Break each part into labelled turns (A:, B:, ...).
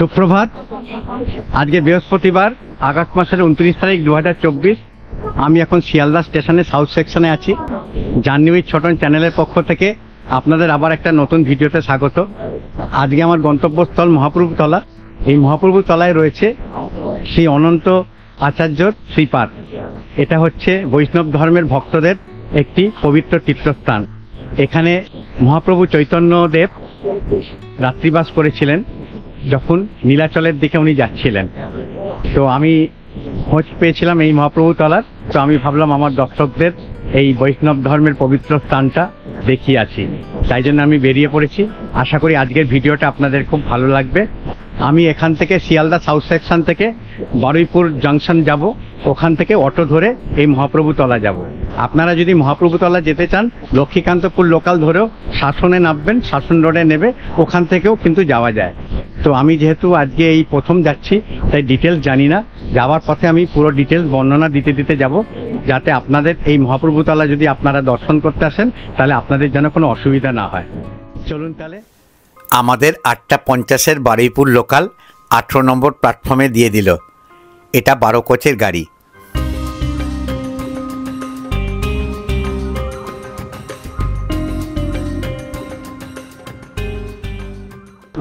A: সুপ্রভাত। আজকে বৃহস্পতিবার, আগস্ট মাসের 29 তারিখ 2024। আমি এখন শিয়ালদা স্টেশনে সাউথ সেকশনে আছি। জার্নি উইথ ছোটন চ্যানেলের পক্ষ থেকে আপনাদের আবার একটা নতুন ভিডিওতে স্বাগত। আজকে আমার গন্তব্যস্থল মহাপ্রভুতলা। এই মহাপ্রভুতলায় রয়েছে শ্রী অনন্ত আচার্যর শ্রীপাদ। এটা হচ্ছে বৈষ্ণব ধর্মের ভক্তদের একটি পবিত্র তীর্থস্থান। এখানে মহাপ্রভু চৈতন্যদেব রাত্রিবাস করেছিলেন যখন নীলাচলের দিকে উনি যাচ্ছিলেন। তো আমি খোঁজ পেয়েছিলাম এই মহাপ্রভুতলার, তো আমি ভাবলাম আমার দর্শকদের এই বৈষ্ণব ধর্মের পবিত্র স্থানটা দেখিয়ে আছি, তাই জন্য আমি বেরিয়ে পড়েছি। আশা করি আজকের ভিডিওটা আপনাদের খুব ভালো লাগবে। আমি এখান থেকে শিয়ালদা সাউথ সেকশন থেকে বারুইপুর জাংশন যাব, ওখান থেকে অটো ধরে এই মহাপ্রভুতলা যাব। আপনারা যদি মহাপ্রভুতলা যেতে চান লক্ষ্মীকান্তপুর লোকাল ধরেও শাসনে নামবেন, শাসন রোডে নেবে, ওখান থেকেও কিন্তু যাওয়া যায়। তো আমি যেহেতু আজকে এই প্রথম যাচ্ছি তাই ডিটেলস জানি না, যাওয়ার পথে আমি পুরো ডিটেলস বর্ণনা দিতে যাব, যাতে আপনাদের এই মহাপ্রভুতলা যদি আপনারা দর্শন করতে আসেন তাহলে আপনাদের যেন কোনো অসুবিধা না হয়। চলুন তাহলে।
B: আমাদের 8:50 বারুইপুর লোকাল 18 নম্বর প্ল্যাটফর্মে দিয়ে দিল। এটা 12 কোচের গাড়ি।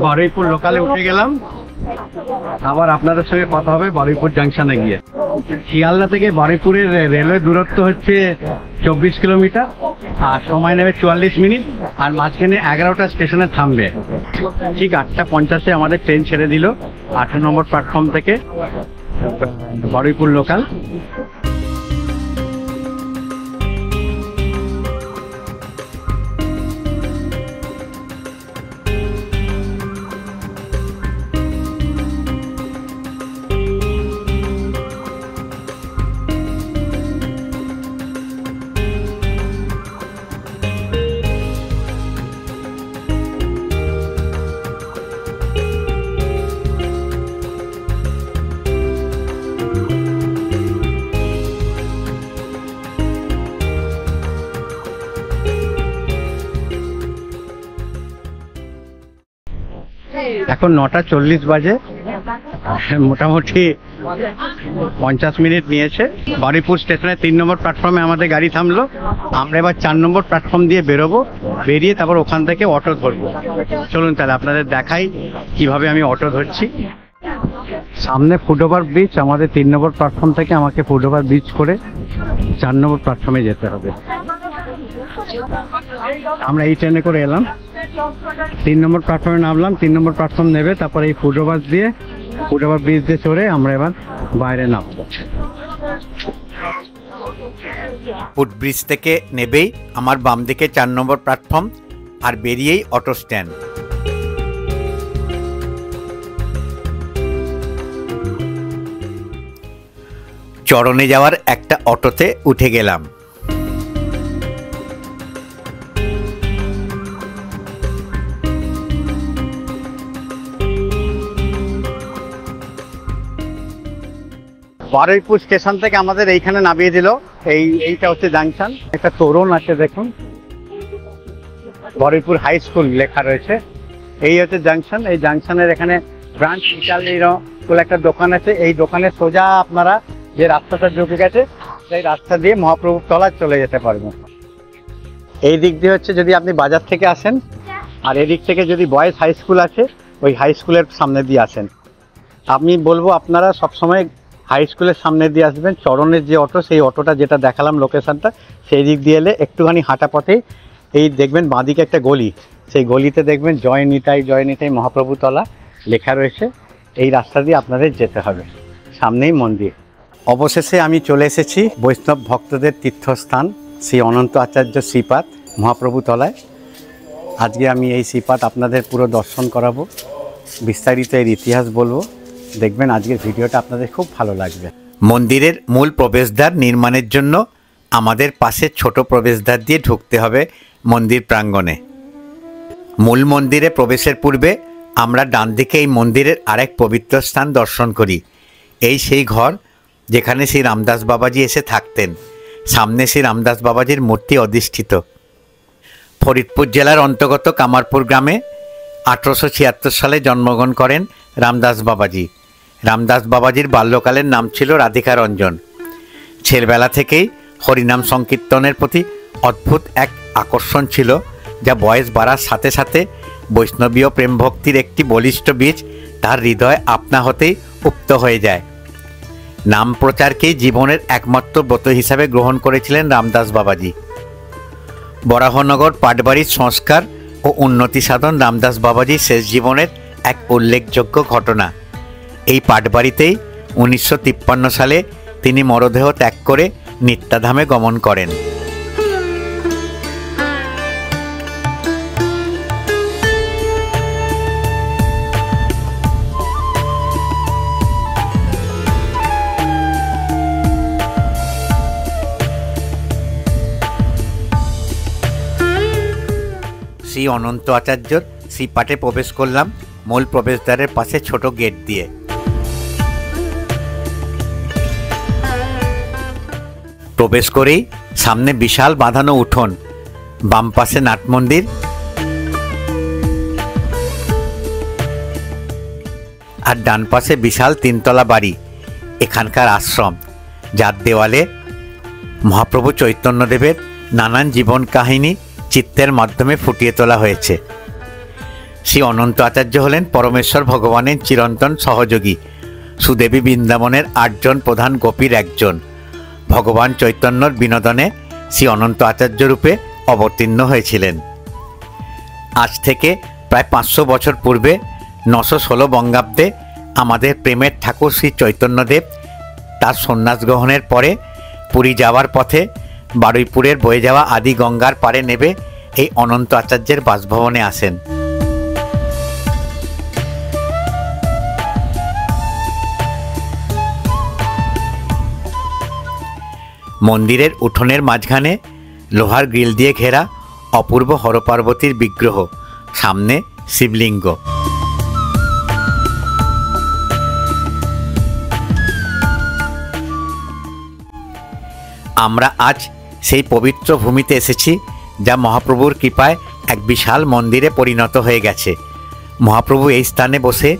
A: বারুইপুর লোকালে উঠে গেলাম, আবার আপনাদের সঙ্গে কথা হবে বারুইপুর জাংশনে গিয়ে। শিয়ালদা থেকে বারুইপুরের রেলওয়ে দূরত্ব হচ্ছে 24 কিলোমিটার, আর সময় নেবে 44 মিনিট, আর মাঝখানে 11টা স্টেশনে থামবে। ঠিক 8:50 আমাদের ট্রেন ছেড়ে দিল 18 নম্বর প্ল্যাটফর্ম থেকে বারুইপুর লোকাল। এখন 9:40 বাজে, মোটামুটি 50 মিনিট নিয়েছে। বারুইপুর স্টেশনে 3 নম্বর প্ল্যাটফর্মে আমাদের গাড়ি থামলো। আমরা এবার 4 নম্বর প্ল্যাটফর্ম দিয়ে বেরোবো, বেরিয়ে তারপর ওখান থেকে অটো ধরবো। চলুন তাহলে আপনাদের দেখাই কিভাবে আমি অটো ধরছি। সামনে ফুটওভার ব্রিজ, আমাদের 3 নম্বর প্ল্যাটফর্ম থেকে আমাকে ফুটওভার ব্রিজ করে 4 নম্বর প্ল্যাটফর্মে যেতে হবে। আমরা এই ট্রেনে করে এলাম, 3 নম্বর প্ল্যাটফর্মে নামলাম, 3 নম্বর প্ল্যাটফর্ম নেবে, তারপরে এই ফুটওভার ব্রিজ দিয়ে চড়ে আমরা এবার বাইরে নামবো।
B: ফুটব্রিজ থেকে নেবেই আমার বাম দিকে 4 নম্বর প্ল্যাটফর্ম, আর বেরিয়েই অটো স্ট্যান্ড। চরণে যাওয়ার একটা অটোতে উঠে গেলাম।
A: বারুইপুর স্টেশন থেকে আমাদের এইখানে নামিয়ে দিল। এইটা হচ্ছে জাংশন। একটা তোরণ আছে দেখুন, বারুইপুর হাই স্কুল লেখা রয়েছে। এই হচ্ছে জাংশন। এই জাংশনের এখানে ব্রাঞ্চ ইটালির বলে একটা দোকান আছে। এই দোকানে সোজা আপনারা যে রাস্তাটা ঢুকে গেছে সেই রাস্তা দিয়ে মহাপ্রভুতলা চলে যেতে পারবেন। এই দিক দিয়ে হচ্ছে যদি আপনি বাজার থেকে আসেন, আর এদিক থেকে যদি বয়েজ হাই স্কুল আছে ওই হাই স্কুলের সামনে দিয়ে আসেন। আমি বলবো আপনারা সবসময় হাই স্কুলের সামনে দিয়ে আসবেন। চরণের যে অটো, সেই অটোটা যেটা দেখালাম লোকেশনটা, সেই দিক দিয়ে এলে একটুখানি হাঁটা পথে এই দেখবেন বাঁদিকে একটা গলি, সেই গলিতে দেখবেন জয় নিতাই মহাপ্রভুতলা লেখা রয়েছে। এই রাস্তা দিয়ে আপনাদের যেতে হবে, সামনেই মন্দির। অবশেষে আমি চলে এসেছি বৈষ্ণব ভক্তদের তীর্থস্থান শ্রী অনন্ত আচার্য শ্রীপাদ মহাপ্রভুতলায়। আজকে আমি এই শ্রীপাদ আপনাদের পুরো দর্শন করাবো, বিস্তারিত এর ইতিহাস বলবো। দেখবেন আজকের ভিডিওটা আপনাদের খুব ভালো লাগবে।
B: মন্দিরের মূল প্রবেশদ্বার নির্মাণের জন্য আমাদের পাশে ছোট প্রবেশদ্বার দিয়ে ঢুকতে হবে মন্দির প্রাঙ্গণে। মূল মন্দিরে প্রবেশের পূর্বে আমরা ডান দিকে এই মন্দিরের আরেক পবিত্র স্থান দর্শন করি। এই সেই ঘর যেখানে শ্রী রামদাস বাবাজি এসে থাকতেন। সামনে শ্রী রামদাস বাবাজির মূর্তি অধিষ্ঠিত। ফরিদপুর জেলার অন্তর্গত কামারপুর গ্রামে 1876 সালে জন্মগ্রহণ করেন রামদাস বাবাজি। রামদাস বাবাজির বাল্যকালের নাম ছিল রাধিকা রঞ্জন। ছেলেবেলা থেকেই হরিনাম সংকীর্তনের প্রতি অদ্ভুত এক আকর্ষণ ছিল, যা বয়স বাড়ার সাথে সাথে বৈষ্ণবীয় প্রেম ভক্তির একটি বলিষ্ঠ বীজ তার হৃদয়ে আপনা হতেই উপ্ত হয়ে যায়। নাম প্রচারকেই জীবনের একমাত্র ব্রত হিসাবে গ্রহণ করেছিলেন রামদাস বাবাজি। বরাহনগর পাটবাড়ির সংস্কার ও উন্নতি সাধন রামদাস বাবাজির শেষ জীবনের এক উল্লেখযোগ্য ঘটনা। এই পাটবাড়িতেই 1953 সালে তিনি মরদেহ ত্যাগ করে নিত্যাধামে গমন করেন। শ্রী অনন্ত আচার্যর শ্রীপাঠে প্রবেশ করলাম মূল প্রবেশদ্বারের পাশে ছোট গেট দিয়ে। প্রবেশ করেই সামনে বিশাল বাঁধানো উঠোন, বাম পাশে নাট মন্দির আর ডান পাশে বিশাল 3 তলা বাড়ি, এখানকার আশ্রম, যার দেওয়ালে মহাপ্রভু চৈতন্যদেবের নানান জীবন কাহিনী চিত্রের মাধ্যমে ফুটিয়ে তোলা হয়েছে। শ্রী অনন্ত আচার্য হলেন পরমেশ্বর ভগবানের চিরন্তন সহযোগী, সুদেবী বৃন্দাবনের 8 জন প্রধান গোপীর একজন। ভগবান চৈতন্যর বিনোদনে শ্রী অনন্ত আচার্য রূপে অবতীর্ণ হয়েছিলেন। আজ থেকে প্রায় 500 বছর পূর্বে 916 বঙ্গাব্দে আমাদের প্রেমের ঠাকুর শ্রী চৈতন্যদেব তার সন্ন্যাস গ্রহণের পরে পুরী যাওয়ার পথে বারুইপুরের বয়ে যাওয়া আদি গঙ্গার পারে নেবে এই অনন্ত আচার্যের বাসভবনে আসেন। মন্দিরের উঠোনের মাঝখানে লোহার গ্রিল দিয়ে ঘেরা অপূর্ব হরপার্বতীর বিগ্রহ, সামনে শিবলিঙ্গ। আমরা আজ সেই পবিত্র ভূমিতে এসেছি, যা মহাপ্রভুর কৃপায় এক বিশাল মন্দিরে পরিণত হয়ে গেছে। মহাপ্রভু এই স্থানে বসে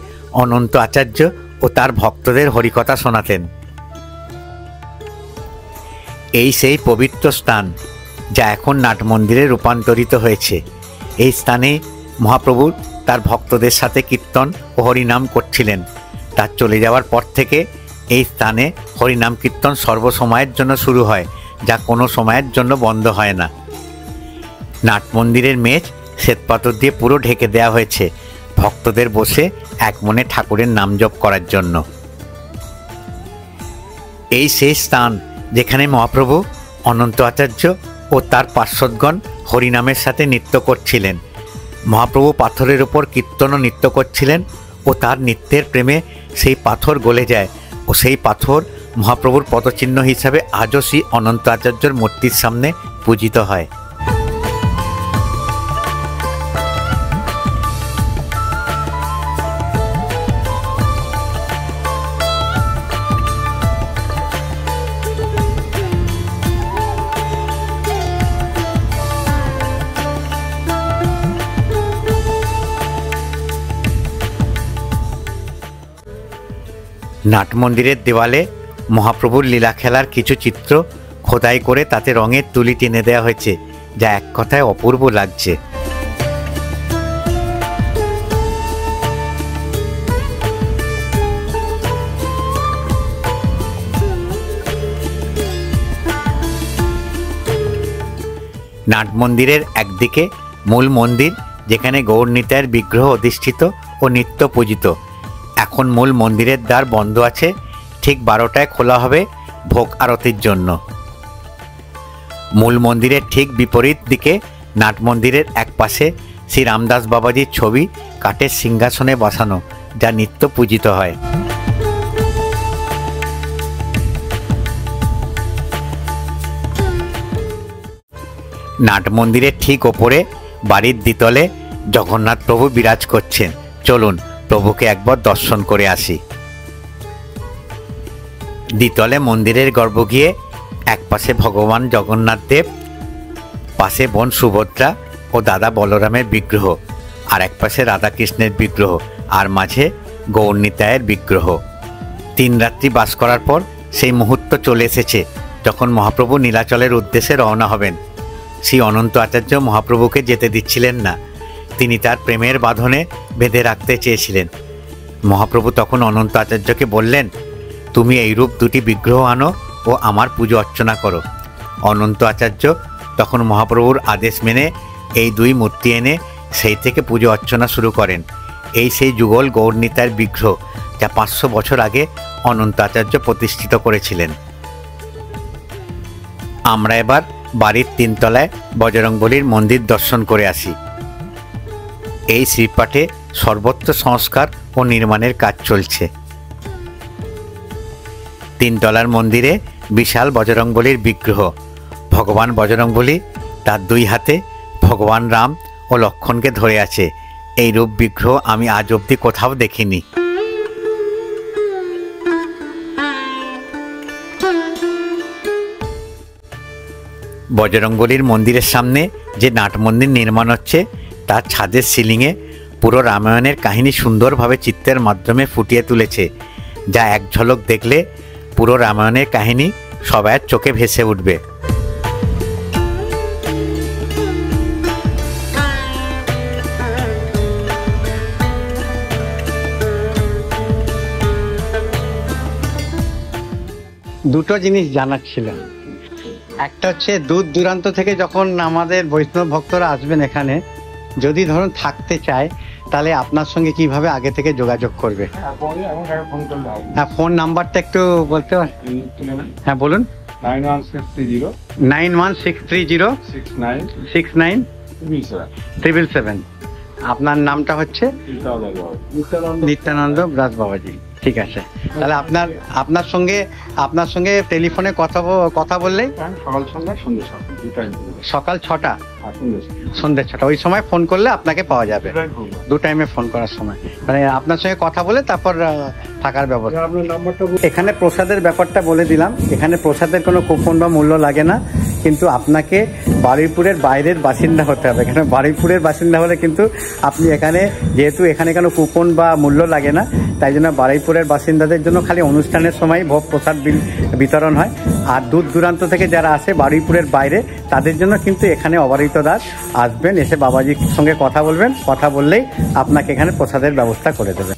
B: অনন্ত আচার্য ও তার ভক্তদের হরিকথা শোনাতেন। এই সেই পবিত্র স্থান, যা এখন নাট মন্দিরে রূপান্তরিত হয়েছে। এই স্থানে মহাপ্রভু তার ভক্তদের সাথে কীর্তন ও হরিনাম করছিলেন। তার চলে যাওয়ার পর থেকে এই স্থানে হরিনাম কীর্তন সর্বসময়ের জন্য শুরু হয়, যা কোনো সময়ের জন্য বন্ধ হয় না। নাট মন্দিরের মেঝ শ্বেতপাথর দিয়ে পুরো ঢেকে দেওয়া হয়েছে ভক্তদের বসে এক মনে ঠাকুরের নাম জপ করার জন্য। এই সেই স্থান যেখানে মহাপ্রভু অনন্ত আচার্য ও তার পার্শ্বদগণ হরিনামের সাথে নৃত্য করছিলেন। মহাপ্রভু পাথরের ওপর কীর্তন ও নৃত্য করছিলেন ও তার নৃত্যের প্রেমে সেই পাথর গলে যায় ও সেই পাথর মহাপ্রভুর পদচিহ্ন হিসাবে আজও শ্রী অনন্ত আচার্যর মূর্তির সামনে পূজিত হয়। নাট মন্দিরের দেওয়ালে মহাপ্রভুর লীলা খেলার কিছু চিত্র খোদাই করে তাতে রঙের তুলি টেনে দেওয়া হয়েছে, যা এক কথায় অপূর্ব লাগছে। নাট মন্দিরের একদিকে মূল মন্দির, যেখানে গৌরনিতাইয়ের বিগ্রহ অধিষ্ঠিত ও নিত্য পূজিত। এখন মূল মন্দিরের দ্বার বন্ধ আছে, ঠিক 12টায় খোলা হবে ভোগ আরতির জন্য। মূল মন্দিরের ঠিক বিপরীত দিকে নাট মন্দিরের এক পাশে শ্রী রামদাস বাবাজির ছবি কাঠের সিংহাসনে বসানো, যা নিত্য পূজিত হয়। নাট মন্দিরের ঠিক ওপরে বাড়ির দ্বিতলে জগন্নাথ প্রভু বিরাজ করছেন। চলুন প্রভুকে একবার দর্শন করে আসি। দ্বিতলে মন্দিরের গর্ভগৃহে এক পাশে ভগবান জগন্নাথ দেব, পাশে বোন সুভদ্রা ও দাদা বলরামের বিগ্রহ। আর এক পাশে রাধাকৃষ্ণের বিগ্রহ, আর মাঝে গৌরনিতায়ের বিগ্রহ। 3 রাত্রি বাস করার পর সেই মুহূর্ত চলে এসেছে যখন মহাপ্রভু নীলাচলের উদ্দেশ্যে রওনা হবেন। শ্রী অনন্ত আচার্য মহাপ্রভুকে যেতে দিচ্ছিলেন না, তিনি তার প্রেমের বাঁধনে বেঁধে রাখতে চেয়েছিলেন। মহাপ্রভু তখন অনন্ত আচার্যকে বললেন, তুমি এইরূপ 2টি বিগ্রহ আনো ও আমার পুজো অর্চনা করো। অনন্ত আচার্য তখন মহাপ্রভুর আদেশ মেনে এই 2 মূর্তি এনে সেই থেকে পুজো অর্চনা শুরু করেন। এই সেই যুগল গৌরনিতায়ের বিগ্রহ যা 500 বছর আগে অনন্ত আচার্য প্রতিষ্ঠিত করেছিলেন। আমরা এবার বাড়ির 3 তলায় বজরংবলীর মন্দির দর্শন করে আসি। এই শ্রীপাঠে সর্বত্র সংস্কার ও নির্মাণের কাজ চলছে। 3 তলার মন্দিরে বিশাল বজরংবলীর বিগ্রহ। ভগবান বজরংবলী তার 2 হাতে ভগবান রাম ও লক্ষ্মণকে ধরে আছে। এই রূপ বিগ্রহ আমি আজ অবধি কোথাও দেখিনি। বজরংবলীর মন্দিরের সামনে যে নাট মন্দির নির্মাণ হচ্ছে তার ছাদের সিলিংয়ে পুরো রামায়ণের কাহিনী সুন্দরভাবে চিত্রের মাধ্যমে ফুটিয়ে তুলেছে, যা এক ঝলক দেখলে পুরো রামায়ণের কাহিনী সবার চোখে ভেসে উঠবে।
A: দুটো জিনিস জানার ছিল। একটা হচ্ছে দূর দূরান্ত থেকে যখন আমাদের বৈষ্ণব ভক্তরা আসবেন এখানে, যদি ধরুন থাকতে চায় তাহলে আপনার সঙ্গে কিভাবে আগে থেকে যোগাযোগ করবে? হ্যাঁ, ফোন নাম্বারটা একটু বলতে পারেন? হ্যাঁ বলুন। 916306969777। আপনার নামটা হচ্ছে? নিত্যানন্দ ব্রাজ বাবাজি। ঠিক আছে, তাহলে আপনার সঙ্গে টেলিফোনে কথা বললেই সকাল 6টা সন্ধ্যে 6টা ওই সময় ফোন করলে আপনাকে পাওয়া যাবে। 2 টাইমে ফোন করার সময় মানে আপনার সঙ্গে কথা বলে তারপর থাকার ব্যবস্থা। এখানে প্রসাদের ব্যাপারটা বলে দিলাম। এখানে প্রসাদের কোনো কুপন বা মূল্য লাগে না, কিন্তু আপনাকে বারুইপুরের বাইরের বাসিন্দা হতে হবে। এখানে বারুইপুরের বাসিন্দা হলে কিন্তু আপনি এখানে, যেহেতু এখানে কোনো কুপন বা মূল্য লাগে না, তাই জন্য বারুইপুরের বাসিন্দাদের জন্য খালি অনুষ্ঠানের সময় ভোগ প্রসাদ বিতরণ হয়। আর দূর দূরান্ত থেকে যারা আসে বারুইপুরের বাইরে, তাদের জন্য কিন্তু এখানে অবারিত দাস আসবেন, এসে বাবাজির সঙ্গে কথা বলবেন, কথা বললেই আপনাকে এখানে প্রসাদের ব্যবস্থা করে দেবেন।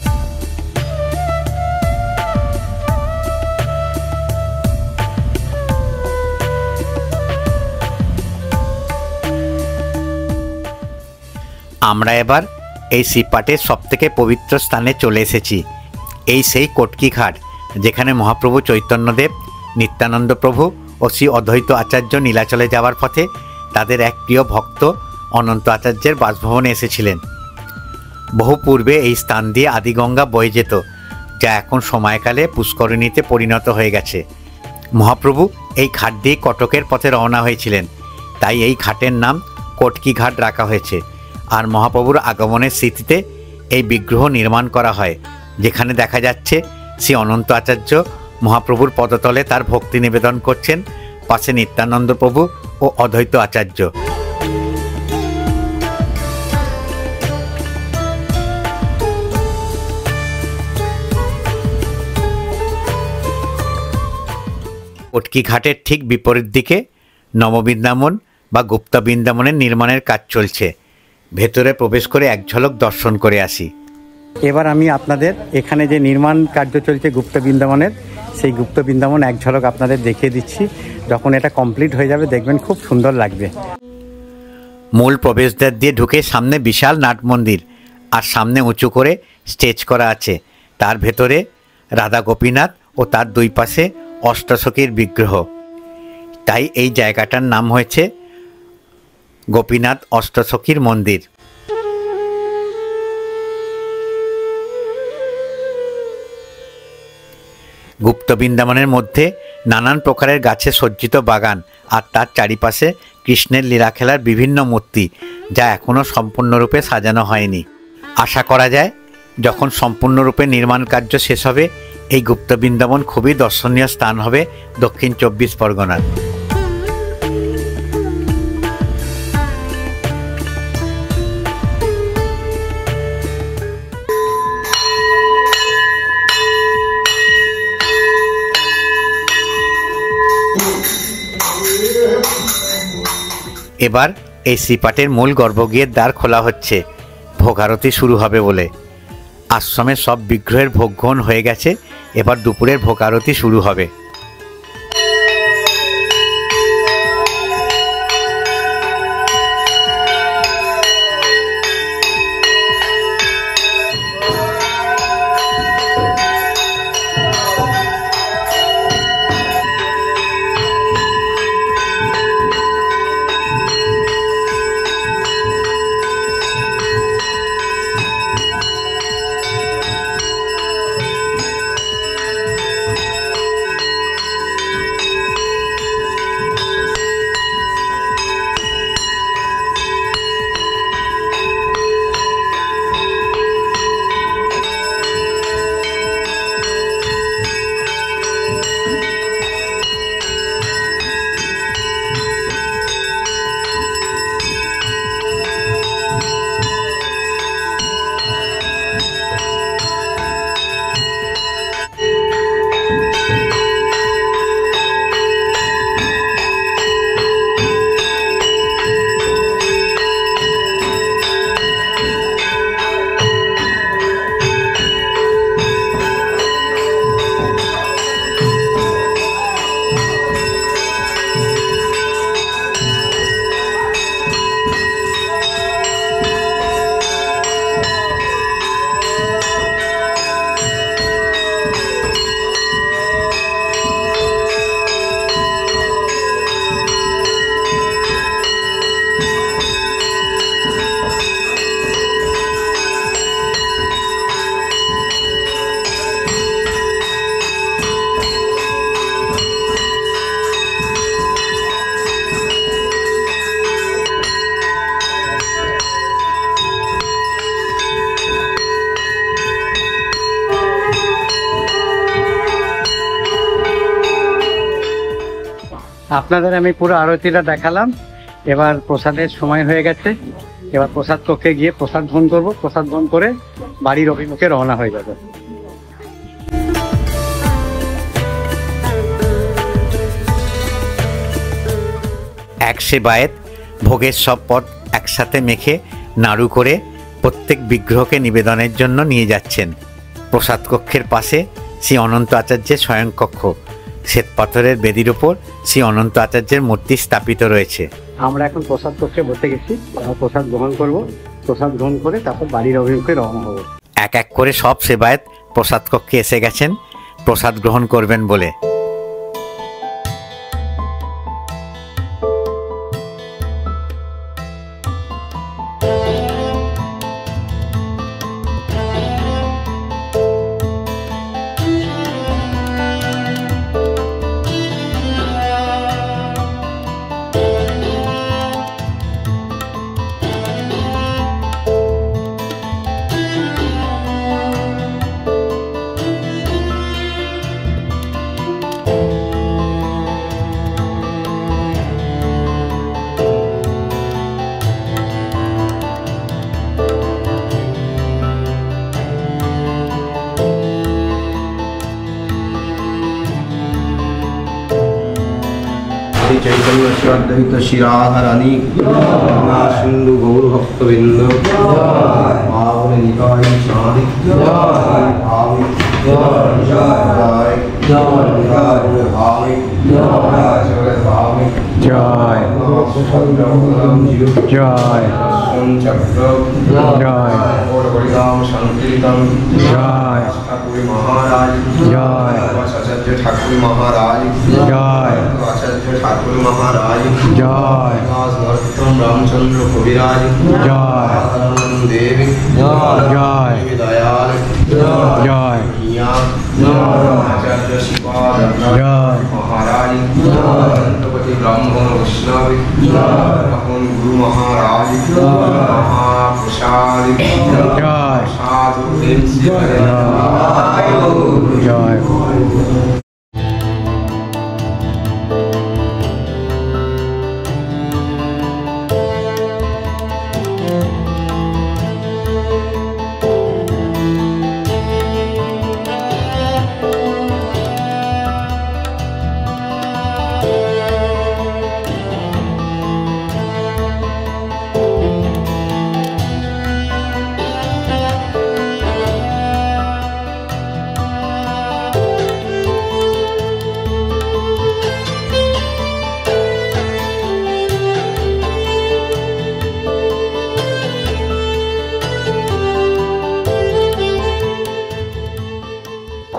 B: আমরা এবার এই শ্রীপাঠের সবথেকে পবিত্র স্থানে চলে এসেছি। এই সেই কটকি ঘাট, যেখানে মহাপ্রভু চৈতন্যদেব, নিত্যানন্দ প্রভু ও শ্রী অদ্বৈত আচার্য নীলাচলে যাওয়ার পথে তাদের এক প্রিয় ভক্ত অনন্ত আচার্যের বাসভবনে এসেছিলেন। বহু পূর্বে এই স্থান দিয়ে আদিগঙ্গা বয়ে যেত, যা এখন সময়কালে পুষ্করিণীতে পরিণত হয়ে গেছে। মহাপ্রভু এই ঘাট দিয়ে কটকের পথে রওনা হয়েছিলেন, তাই এই ঘাটের নাম কটকি ঘাট রাখা হয়েছে। আর মহাপ্রভুর আগমনের স্মৃতিতে এই বিগ্রহ নির্মাণ করা হয়, যেখানে দেখা যাচ্ছে শ্রী অনন্ত আচার্য মহাপ্রভুর পদতলে তার ভক্তি নিবেদন করছেন, পাশে নিত্যানন্দ প্রভু ও অদ্বৈত আচার্য। কটকি ঘাটের ঠিক বিপরীত দিকে নববৃন্দাবন বা গুপ্ত বৃন্দাবনের নির্মাণের কাজ চলছে। ভেতরে প্রবেশ করে এক ঝলক দর্শন করে আসি।
A: এবার আমি আপনাদের এখানে যে নির্মাণ কার্য চলছে গুপ্ত বৃন্দাবনের, সেই গুপ্ত বৃন্দাবন এক ঝলক আপনাদের দেখিয়ে দিচ্ছি। যখন এটা কমপ্লিট হয়ে যাবে দেখবেন খুব সুন্দর লাগবে।
B: মূল প্রবেশদ্বার দিয়ে ঢুকে সামনে বিশাল নাট মন্দির, আর সামনে উঁচু করে স্টেজ করা আছে। তার ভেতরে রাধা গোপীনাথ ও তার 2 পাশে অষ্টসখীর বিগ্রহ। তাই এই জায়গাটার নাম হয়েছে গোপীনাথ অষ্টসখীর মন্দির। গুপ্ত বৃন্দাবনের মধ্যে নানান প্রকারের গাছে সজ্জিত বাগান, আর তার চারিপাশে কৃষ্ণের লীলা খেলার বিভিন্ন মূর্তি, যা এখনও সম্পূর্ণরূপে সাজানো হয়নি। আশা করা যায় যখন সম্পূর্ণরূপে নির্মাণ কার্য শেষ হবে, এই গুপ্ত বৃন্দাবন খুবই দর্শনীয় স্থান হবে দক্ষিণ 24 পরগনার। এবার এই শ্রীপাঠের মূল গর্ভগৃহের দ্বার খোলা হচ্ছে, ভোগ আরতি শুরু হবে বলে। আশ্রমের সব বিগ্রহের ভোগ গ্রহণ হয়ে গেছে, এবার দুপুরের ভোগ আরতি শুরু হবে।
A: আপনাদের আমি পুরো আরতিটা দেখালাম। এবার প্রসাদের সময় হয়ে গেছে, এবার প্রসাদ কক্ষে গিয়ে প্রসাদ গ্রহণ করবো। প্রসাদ গ্রহণ করে বাড়ির অভিমুখে রওনা হয়ে যাবে।
B: এক সেবায়েত ভোগের সব পদ একসাথে মেখে নাড়ু করে প্রত্যেক বিগ্রহকে নিবেদনের জন্য নিয়ে যাচ্ছেন। প্রসাদ কক্ষের পাশে শ্রী অনন্ত আচার্যের শয়নকক্ষ, শ্বেতপাথরের বেদির উপর শ্রী অনন্ত আচার্যের মূর্তি স্থাপিত রয়েছে।
A: আমরা এখন প্রসাদ কক্ষে বসে গেছি, প্রসাদ গ্রহণ করব। প্রসাদ গ্রহণ করে তারপর বাড়ির অভিমুখে রওনা হবো।
B: এক এক করে সব সেবায়েত প্রসাদ কক্ষে এসে গেছেন প্রসাদ গ্রহণ করবেন বলে।
C: चैतन्य श्रद्धित शिराधरानी सिंधु गौर भक्तबिंद पावन निकाय साधि भावी
A: জয় জয় জয়
C: সংকীর্তন
A: জয়
C: ঠাকুর মহারাজ
A: জয়
C: আচার্য ঠাকুর মহারাজ
A: জয়
C: আচার্য ঠাকুর মহারাজ
A: জয়
C: নরোত্তম রামচন্দ্র কবিরাজ
A: জয়
C: দেবী
A: জয়
C: দয়াল
A: জয়
C: আচার্য শিবাদ
A: জয়
C: মহারাজ অনন্তপতি ব্রহ্ম বৈষ্ণব তখন গুরু মহারাজ মহাপ্রসাদ
A: জয়
C: সাধু
A: জয়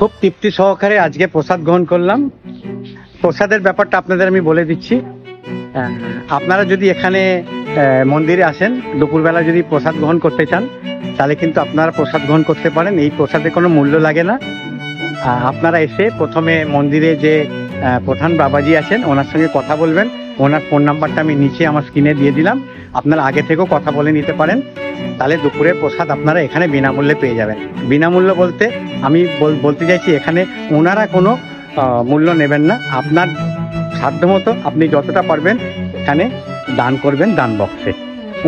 A: খুব তৃপ্তি সহকারে আজকে প্রসাদ গ্রহণ করলাম। প্রসাদের ব্যাপারটা আপনাদের আমি বলে দিচ্ছি। আপনারা যদি এখানে মন্দিরে আসেন, দুপুরবেলা যদি প্রসাদ গ্রহণ করতে চান, তাহলে কিন্তু আপনারা প্রসাদ গ্রহণ করতে পারেন। এই প্রসাদে কোনো মূল্য লাগে না। আপনারা এসে প্রথমে মন্দিরে যে প্রধান বাবাজি আছেন ওনার সঙ্গে কথা বলবেন। ওনার ফোন নাম্বারটা আমি নিচে আমার স্ক্রিনে দিয়ে দিলাম, আপনারা আগে থেকেও কথা বলে নিতে পারেন। তাহলে দুপুরের প্রসাদ আপনারা এখানে বিনামূল্যে পেয়ে যাবেন। বিনামূল্য বলতে আমি বলতে চাইছি এখানে ওনারা কোনো মূল্য নেবেন না। আপনার সাধ্যমতো আপনি যতটা পারবেন এখানে দান করবেন দান বক্সে।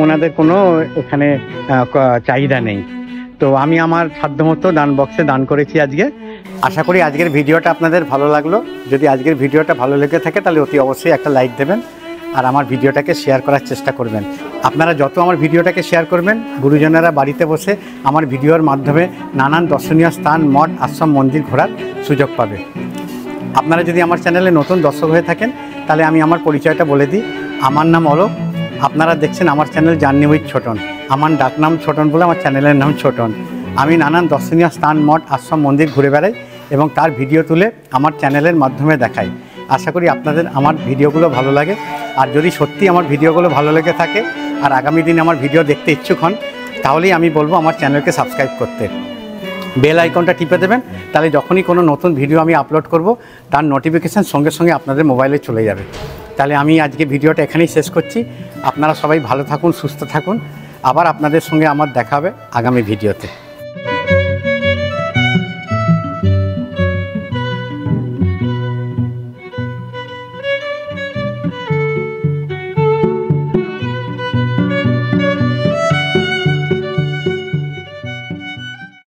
A: ওনাদের কোনো এখানে চাহিদা নেই। তো আমি আমার সাধ্যমতো দান বক্সে দান করেছি আজকে। আশা করি আজকের ভিডিওটা আপনাদের ভালো লাগলো। যদি আজকের ভিডিওটা ভালো লেগে থাকে তাহলে অতি অবশ্যই একটা লাইক দেবেন আর আমার ভিডিওটাকে শেয়ার করার চেষ্টা করবেন। আপনারা যত আমার ভিডিওটাকে শেয়ার করবেন, গুরুজনেরা বাড়িতে বসে আমার ভিডিওর মাধ্যমে নানান দর্শনীয় স্থান, মঠ, আশ্রম, মন্দির ঘোরার সুযোগ পাবে। আপনারা যদি আমার চ্যানেলে নতুন দর্শক হয়ে থাকেন তাহলে আমি আমার পরিচয়টা বলে দিই। আমার নাম অলোক। আপনারা দেখছেন আমার চ্যানেল জার্নি উইথ ছোটন। আমার ডাকনাম ছোটন বলে আমার চ্যানেলের নাম ছোটন। আমি নানান দর্শনীয় স্থান, মঠ, আশ্রম, মন্দির ঘুরে বেড়াই এবং তার ভিডিও তুলে আমার চ্যানেলের মাধ্যমে দেখাই। আশা করি আপনাদের আমার ভিডিওগুলো ভালো লাগে। আর যদি সত্যি আমার ভিডিওগুলো ভালো লেগে থাকে আর আগামী দিনে আমার ভিডিও দেখতে ইচ্ছুক হন, তাহলেই আমি বলবো আমার চ্যানেলকে সাবস্ক্রাইব করতে। বেল আইকনটা টিপে দেবেন, তাহলে যখনই কোনো নতুন ভিডিও আমি আপলোড করব তার নোটিফিকেশান সঙ্গে সঙ্গে আপনাদের মোবাইলে চলে যাবে। তাহলে আমি আজকে ভিডিওটা এখানেই শেষ করছি। আপনারা সবাই ভালো থাকুন, সুস্থ থাকুন। আবার আপনাদের সঙ্গে আমার দেখা হবে আগামী ভিডিওতে।